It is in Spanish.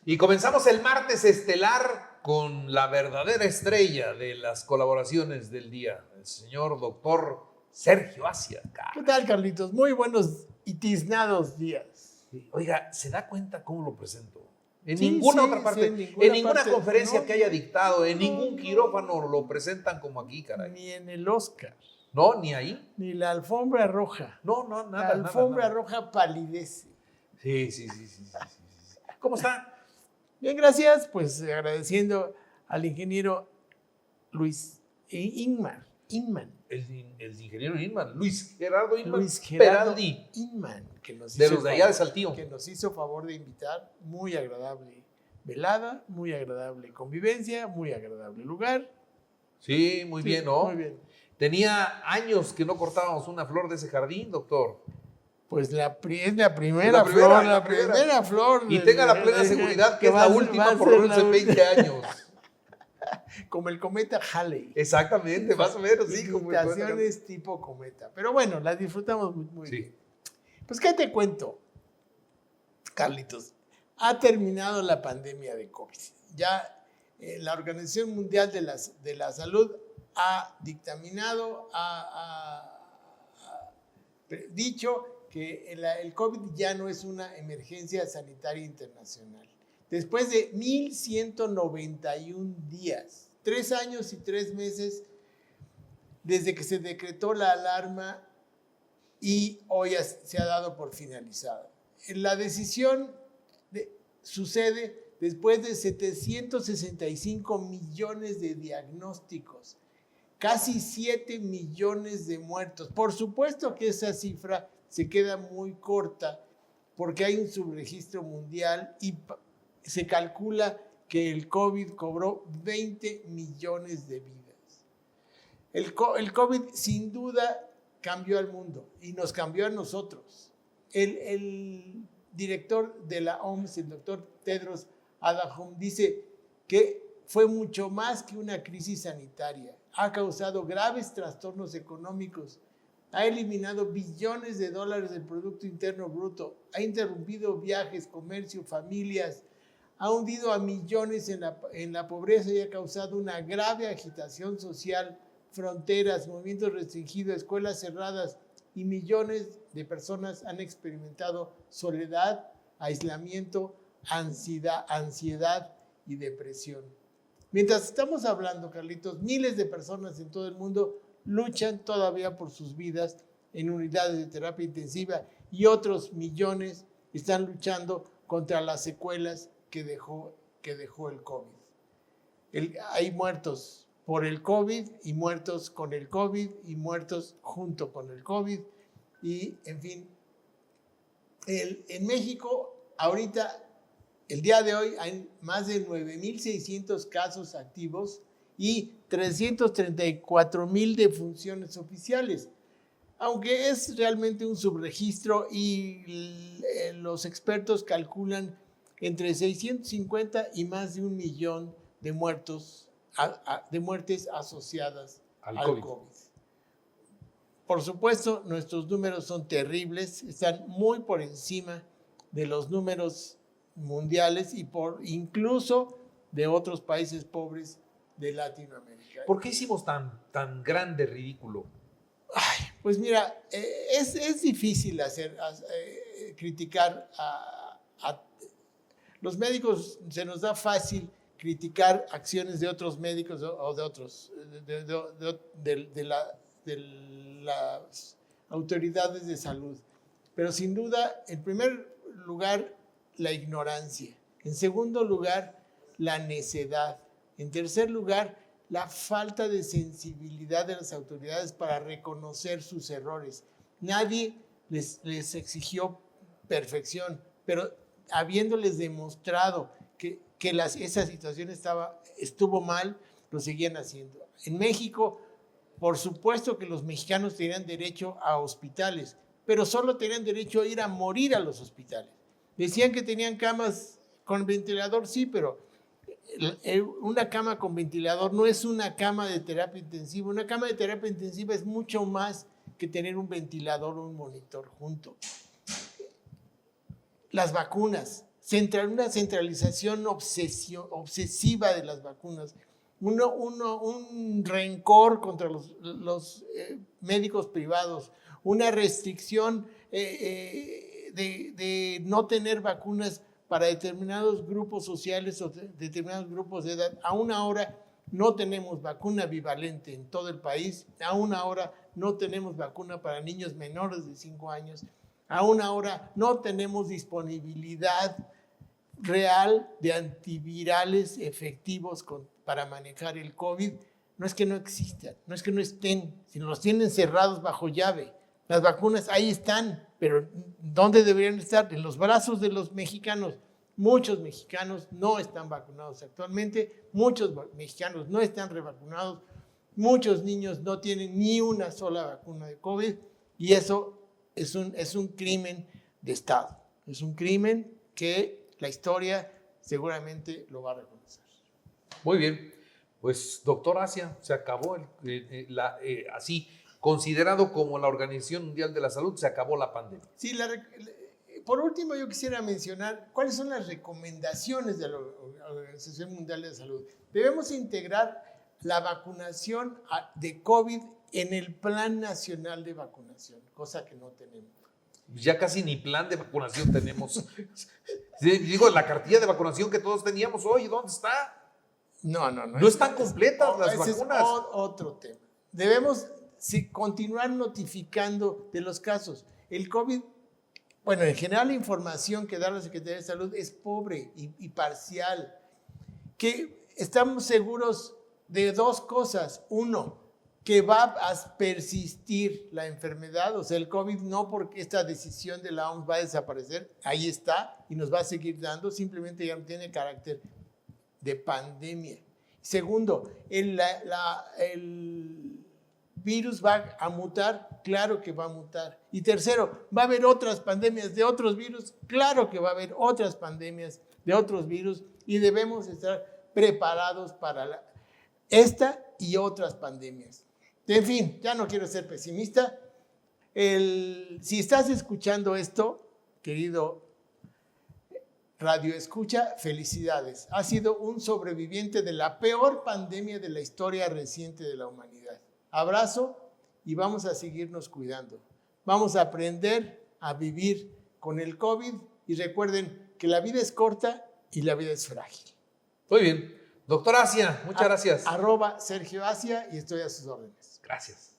Y comenzamos el martes estelar con la verdadera estrella de las colaboraciones del día, el señor doctor Sergio Asia. ¿Qué tal, Carlitos? Muy buenos y tiznados días. Oiga, ¿se da cuenta cómo lo presento? En Sí, ninguna sí, otra parte, sí, en ninguna parte. conferencia No, que haya no, dictado, en no, ningún no, quirófano lo presentan como aquí, caray. Ni en el Oscar, No, ni ahí. ni la alfombra roja. No, nada, La alfombra nada. roja palidece. Sí. ¿Cómo está? Bien, gracias. Pues agradeciendo al ingeniero Luis Inman. El ingeniero Inman, Luis Gerardo Peraldi Inman, que nos de hizo los de allá de Saltillo. Que nos hizo favor de invitar. Muy agradable velada, muy agradable convivencia, muy agradable lugar. Sí, muy bien, ¿no? Muy bien. Tenía años que no cortábamos una flor de ese jardín, doctor. Pues es la primera flor. Y tenga la plena seguridad que es la última por lo menos en 20 años. Como el cometa Halley. Exactamente, más o menos, sí. Invitaciones tipo cometa. Pero bueno, las disfrutamos muy bien. Pues, ¿qué te cuento, Carlitos? Ha terminado la pandemia de COVID. Ya la Organización Mundial de la Salud ha dictaminado, ha dicho que el COVID ya no es una emergencia sanitaria internacional. Después de 1,191 días, 3 años y 3 meses desde que se decretó la alarma y hoy se ha dado por finalizada. La decisión sucede después de 765 millones de diagnósticos, casi 7 millones de muertos. Por supuesto que esa cifra se queda muy corta porque hay un subregistro mundial y se calcula que el COVID cobró 20 millones de vidas. El COVID sin duda cambió al mundo y nos cambió a nosotros. El director de la OMS, el doctor Tedros Adhanom, dice que fue mucho más que una crisis sanitaria. Ha causado graves trastornos económicos, ha eliminado billones de dólares del Producto Interno Bruto, ha interrumpido viajes, comercio, familias, ha hundido a millones en la pobreza y ha causado una grave agitación social, fronteras, movimientos restringidos, escuelas cerradas y millones de personas han experimentado soledad, aislamiento, ansiedad y depresión. Mientras estamos hablando, Carlitos, miles de personas en todo el mundo luchan todavía por sus vidas en unidades de terapia intensiva y otros millones están luchando contra las secuelas que dejó el COVID. Hay muertos por el COVID y muertos con el COVID y muertos junto con el COVID y, en fin, en México ahorita, el día de hoy, hay más de 9,600 casos activos y 334,000 defunciones oficiales. Aunque es realmente un subregistro y los expertos calculan entre 650 y más de 1 millón de muertes asociadas al COVID. Por supuesto, nuestros números son terribles, están muy por encima de los números mundiales y incluso de otros países pobres de Latinoamérica. ¿Por qué hicimos tan grande ridículo? Ay, pues mira, es difícil criticar a los médicos. Se nos da fácil criticar acciones de otros médicos o de otros, de las autoridades de salud. Pero sin duda, en primer lugar, la ignorancia. En segundo lugar, la necedad. En tercer lugar, la falta de sensibilidad de las autoridades para reconocer sus errores. Nadie les exigió perfección, pero habiéndoles demostrado que esa situación estuvo mal, lo seguían haciendo. En México, por supuesto que los mexicanos tenían derecho a hospitales, pero solo tenían derecho a ir a morir a los hospitales. Decían que tenían camas con ventilador, sí, pero una cama con ventilador no es una cama de terapia intensiva. Una cama de terapia intensiva es mucho más que tener un ventilador o un monitor junto. Las vacunas. una centralización obsesiva de las vacunas, un rencor contra los médicos privados, una restricción de no tener vacunas para determinados grupos sociales o determinados grupos de edad. Aún ahora no tenemos vacuna bivalente en todo el país, aún ahora no tenemos vacuna para niños menores de 5 años, aún ahora no tenemos disponibilidad real de antivirales efectivos para manejar el COVID. No es que no existan, no es que no estén, sino los tienen cerrados bajo llave. Las vacunas ahí están, pero ¿dónde deberían estar? En los brazos de los mexicanos. Muchos mexicanos no están vacunados actualmente, muchos mexicanos no están revacunados, muchos niños no tienen ni una sola vacuna de COVID, y eso es un crimen de Estado. Es un crimen que la historia seguramente lo va a reconocer. Muy bien, pues doctor Asia, se acabó así, considerado como la Organización Mundial de la Salud, se acabó la pandemia. Sí, por último yo quisiera mencionar cuáles son las recomendaciones de la Organización Mundial de la Salud. Debemos integrar la vacunación de COVID en el Plan Nacional de Vacunación, cosa que no tenemos. Ya casi ni plan de vacunación tenemos. Sí, digo, la cartilla de vacunación que todos teníamos hoy, ¿dónde está? No. No están completas las vacunas. Ese es otro tema. Debemos continuar notificando de los casos. El COVID, bueno, en general la información que da la Secretaría de Salud es pobre y parcial. Que estamos seguros de dos cosas. Uno, que va a persistir la enfermedad, o sea, el COVID no porque esta decisión de la OMS va a desaparecer, ahí está y nos va a seguir dando, simplemente ya no tiene carácter de pandemia. Segundo, el virus va a mutar, claro que va a mutar. Y tercero, ¿va a haber otras pandemias de otros virus? Claro que va a haber otras pandemias de otros virus y debemos estar preparados para esta y otras pandemias. En fin, ya no quiero ser pesimista. Si estás escuchando esto, querido Radio Escucha, felicidades. Has sido un sobreviviente de la peor pandemia de la historia reciente de la humanidad. Abrazo y vamos a seguirnos cuidando. Vamos a aprender a vivir con el COVID y recuerden que la vida es corta y la vida es frágil. Muy bien. Doctor Asia, muchas gracias. @Sergio Asia y estoy a sus órdenes. Gracias.